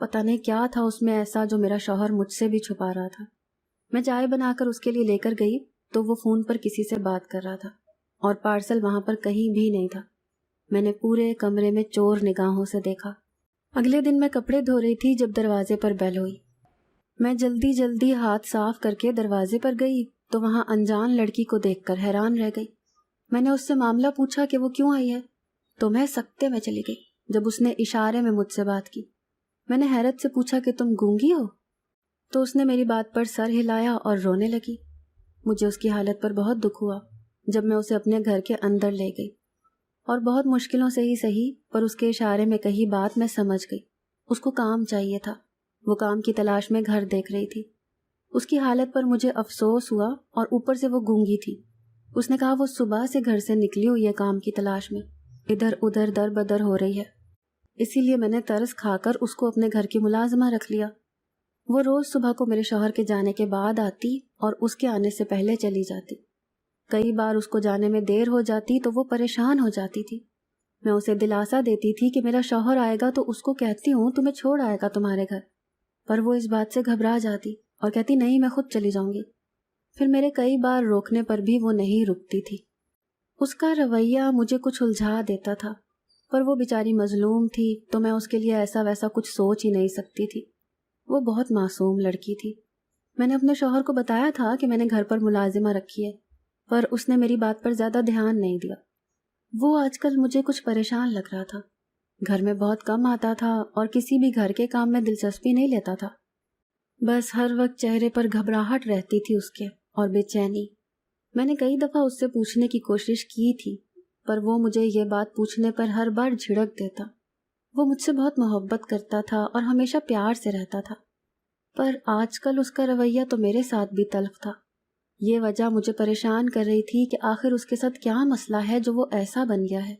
پتہ نہیں کیا تھا اس میں ایسا جو میرا شوہر مجھ سے بھی چھپا رہا تھا۔ میں چائے بنا کر اس کے لیے لے کر گئی تو وہ فون پر کسی سے بات کر رہا تھا اور پارسل وہاں پر کہیں بھی نہیں تھا۔ میں نے پورے کمرے میں چور نگاہوں سے دیکھا۔ اگلے دن میں کپڑے دھو رہی تھی جب دروازے پر بیل ہوئی۔ میں جلدی جلدی ہاتھ صاف کر کے دروازے پر گئی تو وہاں انجان لڑکی کو دیکھ کر حیران رہ گئی۔ میں نے اس سے معاملہ پوچھا کہ وہ کیوں آئی ہے تو میں سکتے میں چلی گئی جب اس نے اشارے میں مجھ سے بات کی۔ میں نے حیرت سے پوچھا کہ تم گونگی ہو؟ تو اس نے میری بات پر سر ہلایا اور رونے لگی۔ مجھے اس کی حالت پر بہت دکھ ہوا جب میں اسے اپنے گھر کے اندر لے گئی اور بہت مشکلوں سے ہی صحیح پر اس کے اشارے میں کہی بات میں سمجھ گئی۔ اس کو کام چاہیے تھا، وہ کام کی تلاش میں گھر دیکھ رہی تھی۔ اس کی حالت پر مجھے افسوس ہوا اور اوپر سے وہ گونگی تھی۔ اس نے کہا وہ صبح سے گھر سے نکلی ہوئی ہے کام کی تلاش میں، ادھر ادھر در بدر ہو رہی ہے۔ اسی لیے میں نے ترس کھا کر اس کو اپنے گھر کی ملازمہ رکھ لیا۔ وہ روز صبح کو میرے شوہر کے جانے کے بعد آتی اور اس کے آنے سے پہلے چلی جاتی۔ کئی بار اس کو جانے میں دیر ہو جاتی تو وہ پریشان ہو جاتی تھی۔ میں اسے دلاسا دیتی تھی کہ میرا شوہر آئے گا تو اس کو کہتی ہوں تمہیں چھوڑ آئے گا تمہارے گھر، پر وہ اس بات سے گھبرا جاتی اور کہتی نہیں میں خود چلی جاؤں گی۔ پھر میرے کئی بار روکنے پر بھی وہ نہیں رکتی تھی۔ اس کا رویہ مجھے کچھ الجھا دیتا تھا، پر وہ بیچاری مظلوم تھی تو میں اس کے لیے ایسا ویسا کچھ سوچ ہی نہیں سکتی تھی۔ وہ بہت معصوم لڑکی تھی۔ میں نے اپنے شوہر کو بتایا تھا کہ میں نے گھر پر ملازمہ رکھی ہے، پر اس نے میری بات پر زیادہ دھیان نہیں دیا۔ وہ آج کل مجھے کچھ پریشان لگ رہا تھا، گھر میں بہت کم آتا تھا اور کسی بھی گھر کے کام میں دلچسپی نہیں لیتا تھا۔ بس ہر وقت چہرے پر گھبراہٹ رہتی تھی اس کے اور بے چینی۔ میں نے کئی دفعہ اس سے پوچھنے کی کوشش کی تھی، پر وہ مجھے یہ بات پوچھنے پر ہر بار جھڑک دیتا۔ وہ مجھ سے بہت محبت کرتا تھا اور ہمیشہ پیار سے رہتا تھا، پر آج کل اس کا رویہ تو میرے ساتھ بھی تلخ تھا۔ یہ وجہ مجھے پریشان کر رہی تھی کہ آخر اس کے ساتھ کیا مسئلہ ہے جو وہ ایسا بن گیا ہے۔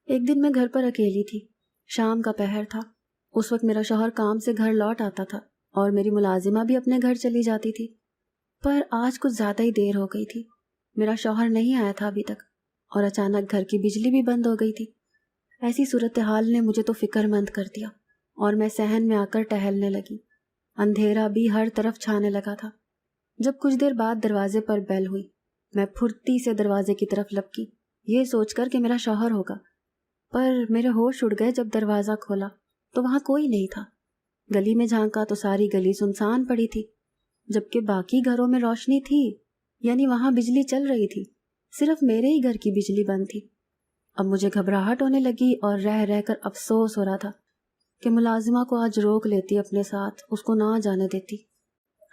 ایک دن میں گھر پر اکیلی تھی، شام کا پہر تھا۔ اس وقت میرا شوہر کام سے گھر لوٹ آتا تھا اور میری ملازمہ بھی اپنے گھر چلی جاتی تھی، پر آج کچھ زیادہ ہی دیر ہو گئی تھی۔ میرا شوہر نہیں آیا تھا ابھی تک اور اچانک گھر کی بجلی بھی بند ہو گئی تھی۔ ایسی صورتحال نے مجھے تو فکر مند کر دیا اور میں صحن میں آ کر ٹہلنے لگی۔ اندھیرا بھی ہر طرف چھانے لگا تھا۔ جب کچھ دیر بعد دروازے پر بیل ہوئی، میں پھرتی سے دروازے کی طرف لپکی، یہ سوچ کر کہ میرا شوہر ہوگا، پر میرے ہوش اڑ گئے جب دروازہ کھولا تو وہاں کوئی نہیں تھا۔ گلی میں جھانکا تو ساری گلی سنسان پڑی تھی، جبکہ باقی گھروں میں روشنی تھی، یعنی وہاں بجلی چل رہی تھی، صرف میرے ہی گھر کی بجلی بند تھی۔ اب مجھے گھبراہٹ ہونے لگی اور رہ رہ کر افسوس ہو رہا تھا کہ ملازمہ کو آج روک لیتی اپنے ساتھ، اس کو نہ جانے دیتی۔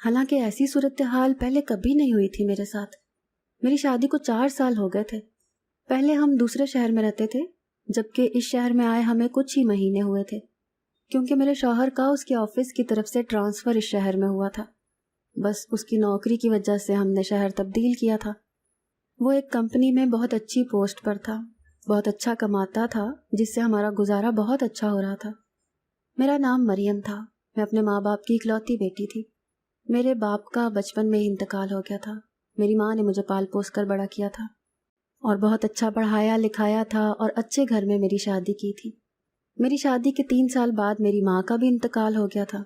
حالانکہ ایسی صورتحال پہلے کبھی نہیں ہوئی تھی میرے ساتھ۔ میری شادی کو 4 سال ہو گئے تھے۔ پہلے ہم دوسرے شہر میں رہتے تھے، جبکہ اس شہر میں آئے ہمیں کچھ ہی مہینے ہوئے تھے، کیونکہ میرے شوہر کا اس کے آفس کی طرف سے ٹرانسفر اس شہر میں ہوا تھا۔ بس اس کی نوکری کی وجہ سے ہم نے شہر تبدیل کیا تھا۔ وہ ایک کمپنی میں بہت اچھی پوسٹ پر تھا، بہت اچھا کماتا تھا، جس سے ہمارا گزارا بہت اچھا ہو رہا تھا۔ میرا نام مریم تھا، میں اپنے ماں باپ کی اکلوتی بیٹی تھی۔ میرے باپ کا بچپن میں ہی انتقال ہو گیا تھا۔ میری ماں نے مجھے پال پوس کر بڑا کیا تھا اور بہت اچھا پڑھایا لکھایا تھا اور اچھے گھر میں میری شادی کی تھی۔ میری شادی کے 3 سال بعد میری ماں کا بھی انتقال ہو گیا تھا،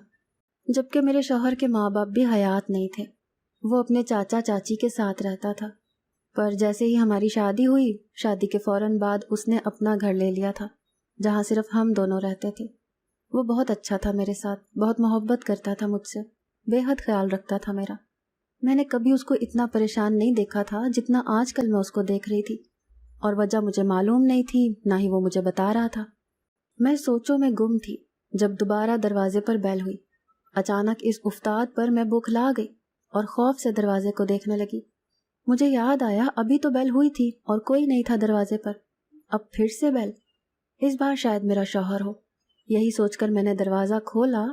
جبکہ میرے شوہر کے ماں باپ بھی حیات نہیں تھے۔ وہ اپنے چاچا چاچی کے ساتھ رہتا تھا، پر جیسے ہی ہماری شادی ہوئی، شادی کے فوراً بعد اس نے اپنا گھر لے لیا تھا، جہاں صرف ہم دونوں رہتے تھے۔ وہ بہت اچھا تھا میرے ساتھ، بہت محبت کرتا تھا مجھ سے، بے حد خیال رکھتا تھا میرا۔ میں نے کبھی اس کو اتنا پریشان نہیں دیکھا تھا جتنا آج کل میں اس کو دیکھ رہی تھی، اور وجہ مجھے معلوم نہیں تھی، نہ ہی وہ مجھے بتا رہا تھا۔ میں سوچوں میں گم تھی جب دوبارہ دروازے پر بیل ہوئی۔ اچانک اس افتاد پر میں بوکھلا گئی اور خوف سے دروازے کو دیکھنے لگی۔ مجھے یاد آیا ابھی تو بیل ہوئی تھی اور کوئی نہیں تھا دروازے پر، اب پھر سے بیل، اس بار شاید میرا شوہر ہو۔ یہی سوچ کر میں نے دروازہ کھولا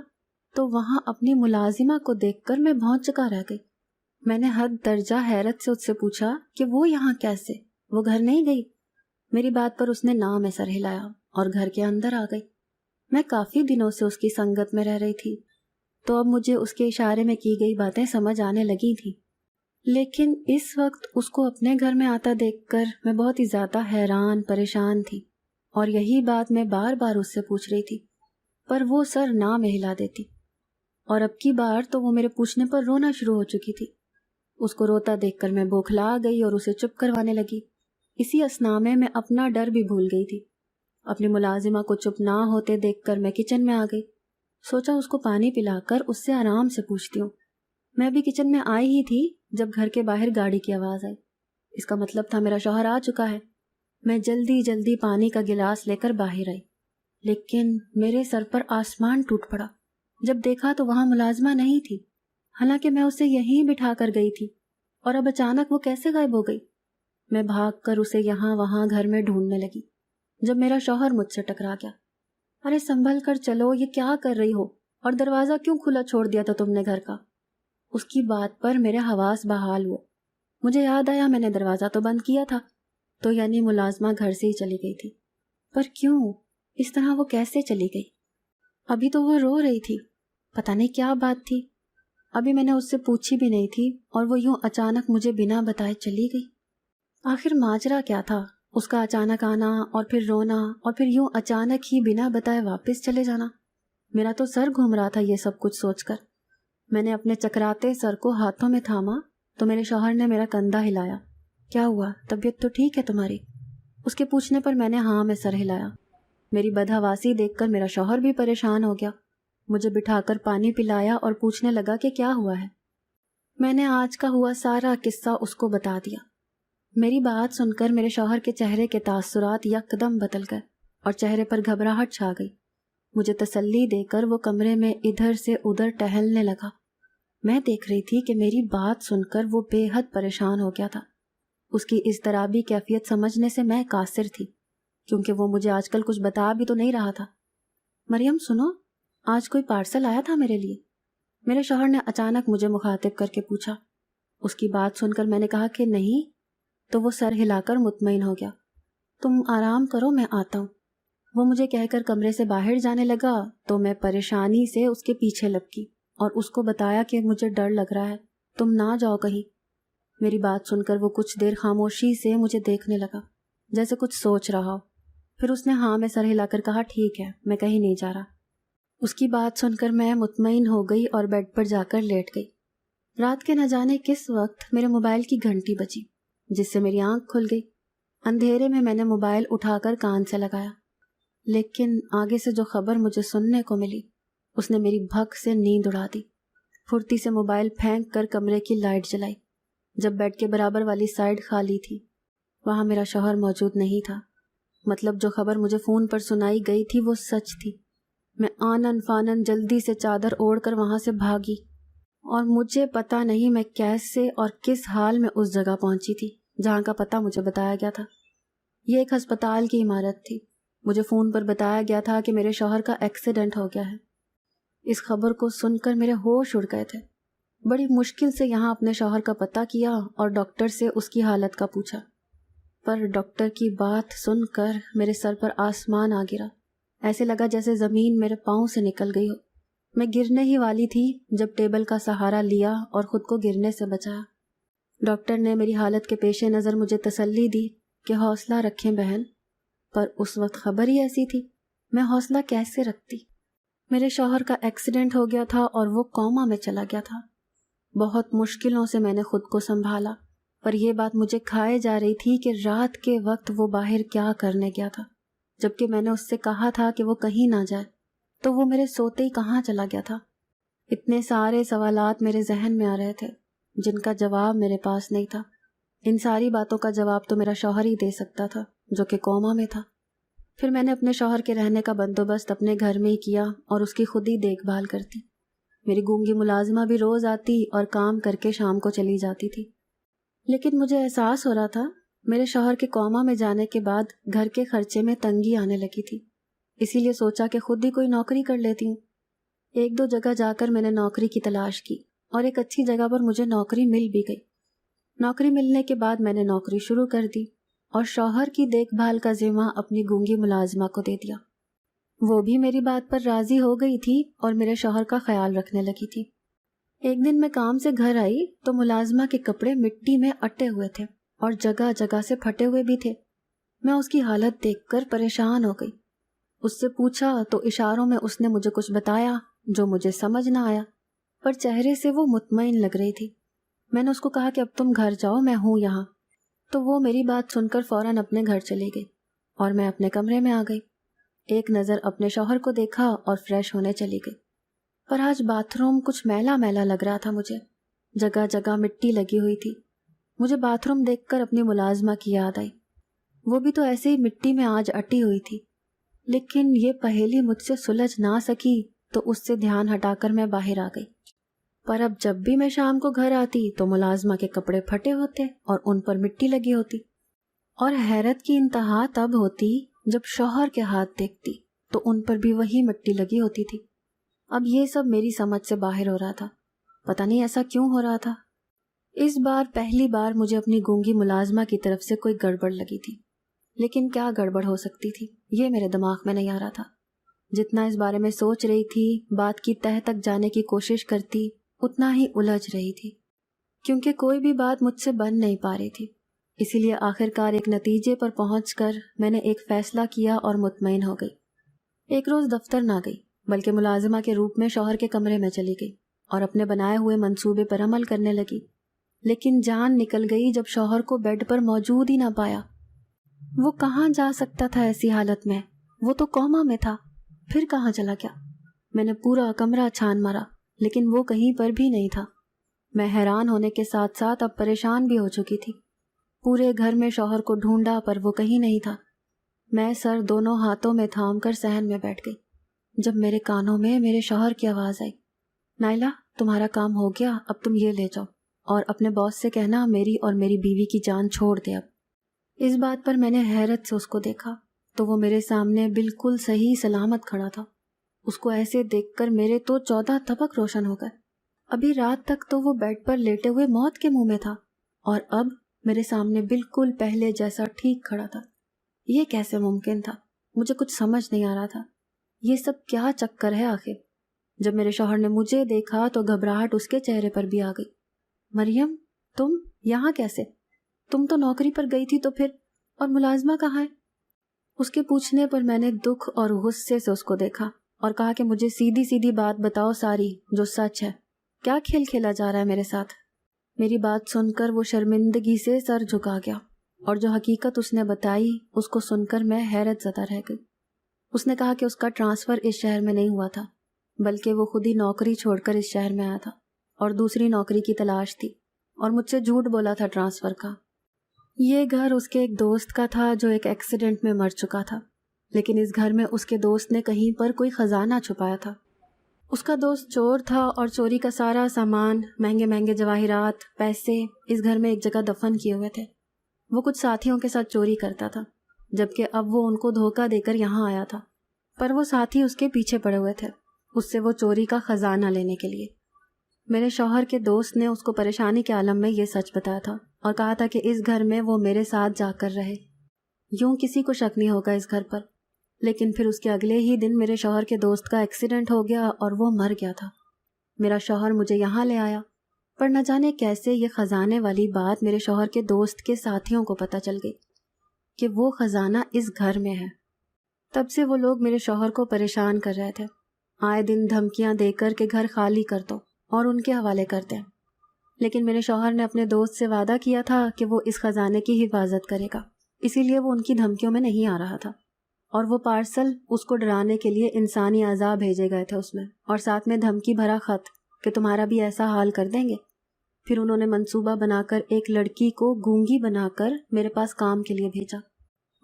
تو وہاں اپنی ملازمہ کو دیکھ کر میں بھونچ چکا رہ گئی۔ میں نے حد درجہ حیرت سے اس سے پوچھا کہ وہ یہاں کیسے، وہ گھر نہیں گئی؟ میری بات پر اس نے نہ میں سر ہلایا اور گھر کے اندر آ گئی۔ میں کافی دنوں سے اس کی سنگت میں رہ رہی تھی، تو اب مجھے اس کے اشارے میں کی گئی باتیں سمجھ آنے لگی تھیں، لیکن اس وقت اس کو اپنے گھر میں آتا دیکھ کر میں بہت ہی زیادہ حیران پریشان تھی، اور یہی بات میں بار بار اس سے پوچھ رہی تھی۔ پر وہ سر نہ میں ہلا دیتی، اور اب کی بار تو وہ میرے پوچھنے پر رونا شروع ہو چکی تھی۔ اس کو روتا دیکھ کر میں بوکھلا گئی اور اسے چپ کروانے لگی۔ اسی اثنا میں اپنا ڈر بھی بھول گئی تھی۔ اپنی ملازمہ کو چپ نہ ہوتے دیکھ کر میں کچن میں آ گئی۔ سوچا اس کو پانی پلا کر اس سے آرام سے پوچھتی ہوں۔ میں بھی کچن میں آئی ہی تھی جب گھر کے باہر گاڑی کی آواز آئی۔ اس کا مطلب تھا میرا شوہر آ چکا ہے۔ میں جلدی جلدی پانی کا گلاس لے کر باہر آئی، لیکن میرے سر پر آسمان ٹوٹ پڑا جب دیکھا تو وہاں ملازمہ نہیں تھی، حالانکہ میں اسے یہیں بٹھا کر گئی تھی، اور اب اچانک وہ کیسے غائب ہو گئی؟ میں بھاگ کر اسے یہاں وہاں گھر میں ڈھونڈنے لگی جب میرا شوہر مجھ سے ٹکرا گیا۔ ارے سنبھل کر چلو، یہ کیا کر رہی ہو؟ اور دروازہ کیوں کھلا چھوڑ دیا تھا تم نے گھر کا؟ اس کی بات پر میرے حواس بحال ہوئے۔ مجھے یاد آیا میں نے دروازہ تو بند کیا تھا، تو یعنی ملازمہ گھر سے ہی چلی گئی تھی۔ پر کیوں؟ اس طرح وہ کیسے چلی گئی؟ ابھی تو وہ رو رہی تھی، پتہ نہیں کیا بات تھی۔ ابھی میں نے اس سے پوچھی بھی نہیں تھی اور وہ یوں اچانک مجھے بنا بتائے چلی گئی۔ آخر ماجرا کیا تھا؟ اس کا اچانک آنا اور پھر رونا اور پھر یوں اچانک ہی بنا بتائے واپس چلے جانا۔ میرا تو سر گھوم رہا تھا یہ سب کچھ سوچ کر۔ میں نے اپنے چکراتے سر کو ہاتھوں میں تھاما تو میرے شوہر نے میرا کندھا ہلایا۔ کیا ہوا؟ طبیعت تو ٹھیک ہے تمہاری؟ اس کے پوچھنے پر میں نے ہاں میں سر ہلایا۔ میری بدحواسی دیکھ کر میرا شوہر بھی پریشان ہو گیا، مجھے بٹھا کر پانی پلایا اور پوچھنے لگا کہ کیا ہوا ہے۔ میں نے آج کا ہوا سارا قصہ اس کو بتا دیا۔ میری بات سن کر میرے شوہر کے چہرے کے تاثرات یکدم بدل گئے اور چہرے پر گھبراہٹ چھا گئی۔ مجھے تسلی دے کر وہ کمرے میں ادھر سے ادھر ٹہلنے لگا۔ میں دیکھ رہی تھی کہ میری بات سن کر وہ بے حد پریشان ہو گیا تھا۔ اس کی اضطرابی کیفیت سمجھنے سے میں قاصر تھی، کیونکہ وہ مجھے آج کل کچھ بتا بھی تو نہیں رہا تھا۔ مریم سنو، آج کوئی پارسل آیا تھا میرے لیے؟ میرے شوہر نے اچانک مجھے مخاطب کر کے پوچھا۔ اس کی بات سن کر میں نے کہا کہ نہیں، تو وہ سر ہلا کر مطمئن ہو گیا۔ تم آرام کرو، میں آتا ہوں۔ وہ مجھے کہہ کر کمرے سے باہر جانے لگا تو میں پریشانی سے اس کے پیچھے لپکی اور اس کو بتایا کہ مجھے ڈر لگ رہا ہے، تم نہ جاؤ کہیں۔ میری بات سن کر وہ کچھ دیر خاموشی سے مجھے دیکھنے لگا، جیسے کچھ سوچ رہا ہو۔ پھر اس نے ہاں میں سر ہلا کر کہا ٹھیک ہے، میں کہیں نہیں جا رہا۔ اس کی بات سن کر میں مطمئن ہو گئی اور بیڈ پر جا کر لیٹ گئی۔ رات کے نہ جانے کس وقت میرے موبائل کی گھنٹی بجی، جس سے میری آنکھ کھل گئی۔ اندھیرے میں میں نے موبائل اٹھا کر کان سے لگایا، لیکن آگے سے جو خبر مجھے سننے کو ملی اس نے میری بھگ سے نیند اڑا دی۔ پھرتی سے موبائل پھینک کر کمرے کی لائٹ جلائی۔ جب بیڈ کے برابر والی سائیڈ خالی تھی، وہاں میرا شوہر موجود نہیں تھا۔ مطلب جو خبر مجھے فون پر سنائی گئی تھی وہ سچ تھی۔ میں آنن فانن جلدی سے چادر اوڑھ کر وہاں سے بھاگی، اور مجھے پتہ نہیں میں کیسے اور کس حال میں اس جگہ پہنچی تھی جہاں کا پتہ مجھے بتایا گیا تھا۔ یہ ایک ہسپتال کی عمارت تھی۔ مجھے فون پر بتایا گیا تھا کہ میرے شوہر کا ایکسیڈنٹ ہو گیا ہے۔ اس خبر کو سن کر میرے ہوش اڑ گئے تھے۔ بڑی مشکل سے یہاں اپنے شوہر کا پتہ کیا اور ڈاکٹر سے اس کی حالت کا پوچھا، پر ڈاکٹر کی بات سن کر میرے سر پر آسمان آ گرا۔ ایسے لگا جیسے زمین میرے پاؤں سے نکل گئی ہو۔ میں گرنے ہی والی تھی جب ٹیبل کا سہارا لیا اور خود کو گرنے سے بچایا۔ ڈاکٹر نے میری حالت کے پیش نظر مجھے تسلی دی کہ حوصلہ رکھیں بہن، پر اس وقت خبر ہی ایسی تھی، میں حوصلہ کیسے رکھتی؟ میرے شوہر کا ایکسیڈنٹ ہو گیا تھا اور وہ کوما میں چلا گیا تھا۔ بہت مشکلوں سے میں نے خود کو سنبھالا، پر یہ بات مجھے کھائے جا رہی تھی کہ رات کے وقت وہ باہر کیا کرنے گیا تھا، جبکہ میں نے اس سے کہا تھا کہ وہ کہیں نہ جائے، تو وہ میرے سوتے ہی کہاں چلا گیا تھا؟ اتنے سارے سوالات میرے ذہن میں آ رہے تھے جن کا جواب میرے پاس نہیں تھا۔ ان ساری باتوں کا جواب تو میرا شوہر ہی دے سکتا تھا جو کہ کوما میں تھا۔ پھر میں نے اپنے شوہر کے رہنے کا بندوبست اپنے گھر میں ہی کیا اور اس کی خود ہی دیکھ بھال کرتی۔ میری گونگی ملازمہ بھی روز آتی اور کام کر کے شام کو چلی جاتی تھی، لیکن مجھے احساس ہو رہا تھا میرے شوہر کے کوما میں جانے کے بعد گھر کے خرچے میں تنگی آنے لگی تھی، اسی لیے سوچا کہ خود ہی کوئی نوکری کر لیتی ہوں۔ ایک دو جگہ جا کر میں نے نوکری کی تلاش کی اور ایک اچھی جگہ پر مجھے نوکری مل بھی گئی۔ نوکری ملنے کے بعد میں نے نوکری شروع کر دی اور شوہر کی دیکھ بھال کا ذمہ اپنی گونگی ملازمہ کو دے دیا۔ وہ بھی میری بات پر راضی ہو گئی تھی اور میرے شوہر کا خیال رکھنے لگی تھی۔ ایک دن میں کام سے گھر آئی تو ملازمہ کے کپڑے مٹی میں اٹے ہوئے تھے اور جگہ جگہ سے پھٹے ہوئے بھی تھے۔ میں اس کی حالت دیکھ کر پریشان ہو گئی۔ اس سے پوچھا تو اشاروں میں اس نے مجھے کچھ بتایا جو مجھے سمجھ نہ آیا، پر چہرے سے وہ مطمئن لگ رہی تھی۔ میں نے اس کو کہا کہ اب تم گھر جاؤ، میں ہوں یہاں، تو وہ میری بات سن کر فوراً اپنے گھر چلی گئی اور میں اپنے کمرے میں آ گئی۔ ایک نظر اپنے شوہر کو دیکھا اور فریش ہونے چلی گئی۔ پر آج باتھ روم کچھ میلا میلا لگ رہا تھا مجھے، جگہ جگہ مٹی لگی ہوئی تھی۔ مجھے باتھ روم دیکھ کر اپنی ملازمہ کی یاد آئی، وہ بھی تو ایسے ہی مٹی میں آج اٹی ہوئی تھی۔ لیکن یہ پہیلی مجھ سے سلجھ نہ سکی تو اس سے دھیان ہٹا کر میں باہر آ گئی۔ پر اب جب بھی میں شام کو گھر آتی تو ملازمہ کے کپڑے پھٹے ہوتے اور ان پر مٹی لگی ہوتی، اور حیرت کی انتہا تب ہوتی جب شوہر کے ہاتھ دیکھتی تو ان پر بھی وہی مٹی لگی ہوتی تھی۔ اب یہ سب میری سمجھ سے باہر ہو رہا تھا، پتہ نہیں ایسا کیوں ہو رہا تھا۔ اس بار پہلی بار مجھے اپنی گونگی ملازمہ کی طرف سے کوئی گڑبڑ لگی تھی، لیکن کیا گڑبڑ ہو سکتی تھی یہ میرے دماغ میں نہیں آ رہا تھا۔ جتنا اس بارے میں سوچ رہی تھی، بات کی تہہ تک جانے کی کوشش کرتی، اتنا ہی الجھ رہی تھی، کیونکہ کوئی بھی بات مجھ سے بن نہیں پا رہی تھی۔ اسی لیے آخر کار ایک نتیجے پر پہنچ کر میں نے ایک فیصلہ کیا اور مطمئن ہو گئی۔ ایک روز دفتر نہ گئی، بلکہ ملازمہ کے روپ میں شوہر کے کمرے میں چلی گئی اور اپنے بنائے ہوئے منصوبے پر عمل کرنے لگی۔ لیکن جان نکل گئی جب شوہر کو بیڈ پر موجود ہی نہ پایا۔ وہ کہاں جا سکتا تھا ایسی حالت میں؟ وہ تو کوما میں تھا، پھر کہاں چلا گیا؟ میں نے پورا کمرہ چھان مارا، لیکن وہ کہیں پر بھی نہیں تھا۔ میں حیران ہونے کے ساتھ ساتھ اب پریشان بھی ہو چکی تھی۔ پورے گھر میں شوہر کو ڈھونڈا پر وہ کہیں نہیں تھا۔ میں سر دونوں ہاتھوں میں تھام کر صحن میں بیٹھ گئی، جب میرے کانوں میں میرے شوہر کی آواز آئی، نائلہ تمہارا کام ہو گیا، اب تم یہ لے جاؤ اور اپنے باس سے کہنا میری اور میری بیوی کی جان چھوڑ دے۔ اب اس بات پر میں نے حیرت سے اس کو دیکھا تو وہ میرے سامنے بالکل صحیح سلامت کھڑا تھا۔ اس کو ایسے دیکھ کر میرے تو 14 طبق روشن ہو گئے۔ ابھی رات تک تو وہ بیڈ پر لیٹے ہوئے موت کے منہ میں تھا، اور اب میرے سامنے بالکل پہلے جیسا ٹھیک کھڑا تھا۔ یہ کیسے ممکن تھا؟ مجھے کچھ سمجھ نہیں آ رہا تھا، یہ سب کیا چکر ہے آخر؟ جب میرے شوہر نے مجھے دیکھا تو گھبراہٹ اس کے چہرے پر بھی آ گئی۔ مریم، تم یہاں کیسے؟ تم تو نوکری پر گئی تھی، تو پھر اور ملازمہ کہاں ہے؟ اس کے پوچھنے پر میں نے دکھ اور غصے سے اس کو دیکھا اور کہا کہ مجھے سیدھی سیدھی بات بتاؤ ساری، جو سچ ہے۔ کیا کھیل کھیلا جا رہا ہے میرے ساتھ؟ میری بات سن کر وہ شرمندگی سے سر جھکا گیا، اور جو حقیقت اس نے بتائی اس کو سن کر میں حیرت زدہ رہ گئی۔ اس نے کہا کہ اس کا ٹرانسفر اس شہر میں نہیں ہوا تھا، بلکہ وہ خود ہی نوکری چھوڑ کر اس شہر میں آیا تھا اور دوسری نوکری کی تلاش تھی، اور مجھ سے جھوٹ بولا تھا ٹرانسفر کا۔ یہ گھر اس کے ایک دوست کا تھا جو ایک ایکسیڈنٹ میں مر چکا تھا، لیکن اس گھر میں اس کے دوست نے کہیں پر کوئی خزانہ چھپایا تھا۔ اس کا دوست چور تھا اور چوری کا سارا سامان، مہنگے مہنگے جواہرات، پیسے اس گھر میں ایک جگہ دفن کیے ہوئے تھے۔ وہ کچھ ساتھیوں کے ساتھ چوری کرتا تھا، جبکہ اب وہ ان کو دھوکہ دے کر یہاں آیا تھا، پر وہ ساتھی اس کے پیچھے پڑے ہوئے تھے اس سے وہ چوری کا خزانہ لینے کے لیے۔ میرے شوہر کے دوست نے اس کو پریشانی کے عالم میں یہ سچ بتایا تھا اور کہا تھا کہ اس گھر میں وہ میرے ساتھ جا کر رہے، یوں کسی کو شک نہیں ہوگا اس گھر پر۔ لیکن پھر اس کے اگلے ہی دن میرے شوہر کے دوست کا ایکسیڈنٹ ہو گیا اور وہ مر گیا تھا۔ میرا شوہر مجھے یہاں لے آیا، پر نہ جانے کیسے یہ خزانے والی بات میرے شوہر کے دوست کے ساتھیوں کو پتہ چل گئی کہ وہ خزانہ اس گھر میں ہے۔ تب سے وہ لوگ میرے شوہر کو پریشان کر رہے تھے، آئے دن دھمکیاں دے کر کہ گھر خالی کر دو اور ان کے حوالے کرتے ہیں۔ لیکن میرے شوہر نے اپنے دوست سے وعدہ کیا تھا کہ وہ اس خزانے کی حفاظت کرے گا، اسی لیے وہ ان کی دھمکیوں میں نہیں آ رہا تھا، اور وہ پارسل اس کو ڈرانے کے لیے انسانی اعضاء بھیجے گئے تھے اس میں، اور ساتھ میں دھمکی بھرا خط کہ تمہارا بھی ایسا حال کر دیں گے۔ پھر انہوں نے منصوبہ بنا کر ایک لڑکی کو گونگی بنا کر میرے پاس کام کے لیے بھیجا۔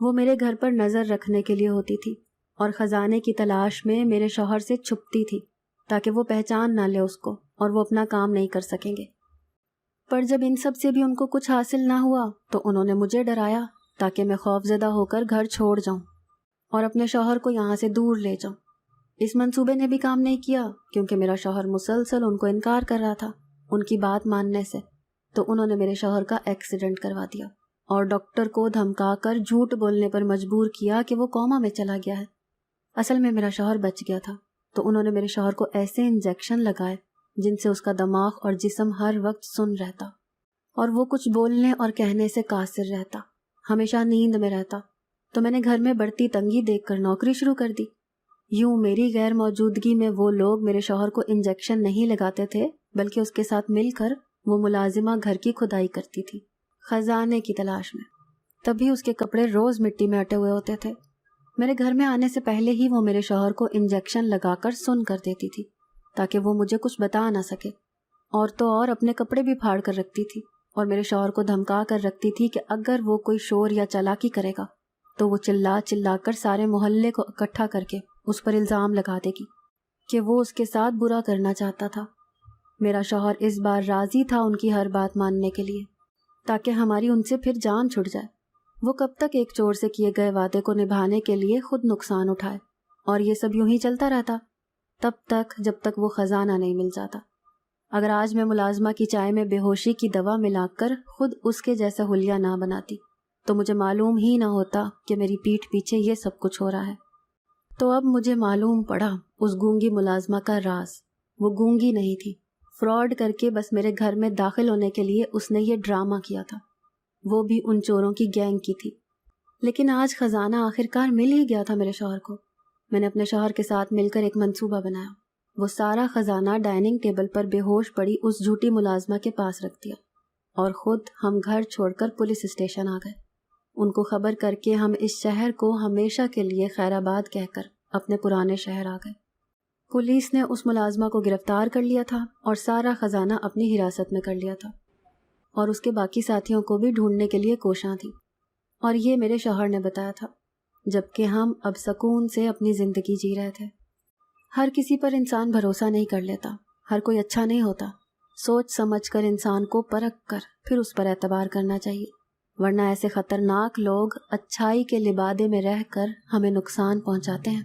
وہ میرے گھر پر نظر رکھنے کے لیے ہوتی تھی اور خزانے کی تلاش میں میرے شوہر سے چھپتی تھی تاکہ وہ پہچان نہ لے اس کو اور وہ اپنا کام نہیں کر سکیں گے۔ پر جب ان سب سے بھی ان کو کچھ حاصل نہ ہوا تو انہوں نے مجھے ڈرایا تاکہ میں خوفزدہ ہو کر گھر چھوڑ جاؤں اور اپنے شوہر کو یہاں سے دور لے جاؤں۔ اس منصوبے نے بھی کام نہیں کیا کیونکہ میرا شوہر مسلسل ان کو انکار کر رہا تھا ان کی بات ماننے سے، تو انہوں نے میرے شوہر کا ایکسیڈنٹ کروا دیا اور ڈاکٹر کو دھمکا کر جھوٹ بولنے پر مجبور کیا کہ وہ کوما میں چلا گیا ہے۔ اصل میں میرا شوہر بچ گیا تھا، تو انہوں نے میرے شوہر کو ایسے انجیکشن لگائے جن سے اس کا دماغ اور جسم ہر وقت سن رہتا اور وہ کچھ بولنے اور کہنے سے قاصر رہتا، ہمیشہ نیند میں رہتا۔ تو میں نے گھر میں بڑھتی تنگی دیکھ کر نوکری شروع کر دی۔ یوں میری غیر موجودگی میں وہ لوگ میرے شوہر کو انجیکشن نہیں لگاتے تھے، بلکہ اس کے ساتھ مل کر وہ ملازمہ گھر کی کھدائی کرتی تھی خزانے کی تلاش میں۔ تبھی اس کے کپڑے روز مٹی میں اٹے ہوئے ہوتے تھے۔ میرے گھر میں آنے سے پہلے ہی وہ میرے شوہر کو انجیکشن لگا کر سن کر دیتی تھی تاکہ وہ مجھے کچھ بتا نہ سکے، اور تو اور اپنے کپڑے بھی پھاڑ کر رکھتی تھی اور میرے شوہر کو دھمکا کر رکھتی تھی کہ اگر وہ کوئی شور یا چالاکی کرے گا تو وہ چلا چلا کر سارے محلے کو اکٹھا کر کے اس پر الزام لگا دے گی کہ وہ اس کے ساتھ برا کرنا چاہتا تھا۔ میرا شوہر اس بار راضی تھا ان کی ہر بات ماننے کے لیے تاکہ ہماری ان سے پھر جان چھڑ جائے۔ وہ کب تک ایک چور سے کیے گئے وعدے کو نبھانے کے لیے خود نقصان اٹھائے، اور یہ سب یوں ہی چلتا رہتا تب تک جب تک وہ خزانہ نہیں مل جاتا۔ اگر آج میں ملازمہ کی چائے میں بے ہوشی کی دوا ملا کر خود اس کے جیسا حلیہ نہ بناتی تو مجھے معلوم ہی نہ ہوتا کہ میری پیٹھ پیچھے یہ سب کچھ ہو رہا ہے۔ تو اب مجھے معلوم پڑا اس گونگی ملازمہ کا راز۔ وہ گونگی نہیں تھی، فراڈ کر کے بس میرے گھر میں داخل ہونے کے لیے اس نے یہ ڈرامہ کیا تھا، وہ بھی ان چوروں کی گینگ کی تھی۔ لیکن آج خزانہ آخرکار مل ہی گیا تھا میرے شوہر کو۔ میں نے اپنے شوہر کے ساتھ مل کر ایک منصوبہ بنایا۔ وہ سارا خزانہ ڈائننگ ٹیبل پر بے ہوش پڑی اس جھوٹی ملازمہ کے پاس رکھ دیا، اور خود ہم گھر چھوڑ کر پولیس اسٹیشن آ گئے۔ ان کو خبر کر کے ہم اس شہر کو ہمیشہ کے لیے خیر آباد کہہ کر اپنے پرانے شہر آ گئے۔ پولیس نے اس ملازمہ کو گرفتار کر لیا تھا اور سارا خزانہ اپنی حراست میں کر لیا تھا، اور اس کے باقی ساتھیوں کو بھی ڈھونڈنے کے لیے کوشاں تھی، اور یہ میرے شوہر نے بتایا تھا، جبکہ ہم اب سکون سے اپنی زندگی جی رہے تھے۔ ہر کسی پر انسان بھروسہ نہیں کر لیتا، ہر کوئی اچھا نہیں ہوتا۔ سوچ سمجھ کر انسان کو پرکھ کر پھر اس پر اعتبار کرنا چاہیے، ورنہ ایسے خطرناک لوگ اچھائی کے لبادے میں رہ کر ہمیں نقصان پہنچاتے ہیں۔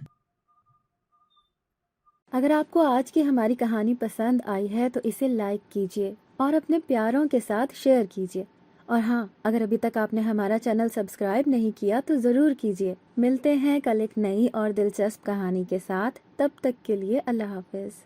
اگر آپ کو آج کی ہماری کہانی پسند آئی ہے تو اسے لائک کیجیے اور اپنے پیاروں کے ساتھ شیئر کیجیے، اور ہاں، اگر ابھی تک آپ نے ہمارا چینل سبسکرائب نہیں کیا تو ضرور کیجیے۔ ملتے ہیں کل ایک نئی اور دلچسپ کہانی کے ساتھ، تب تک کے لیے اللہ حافظ۔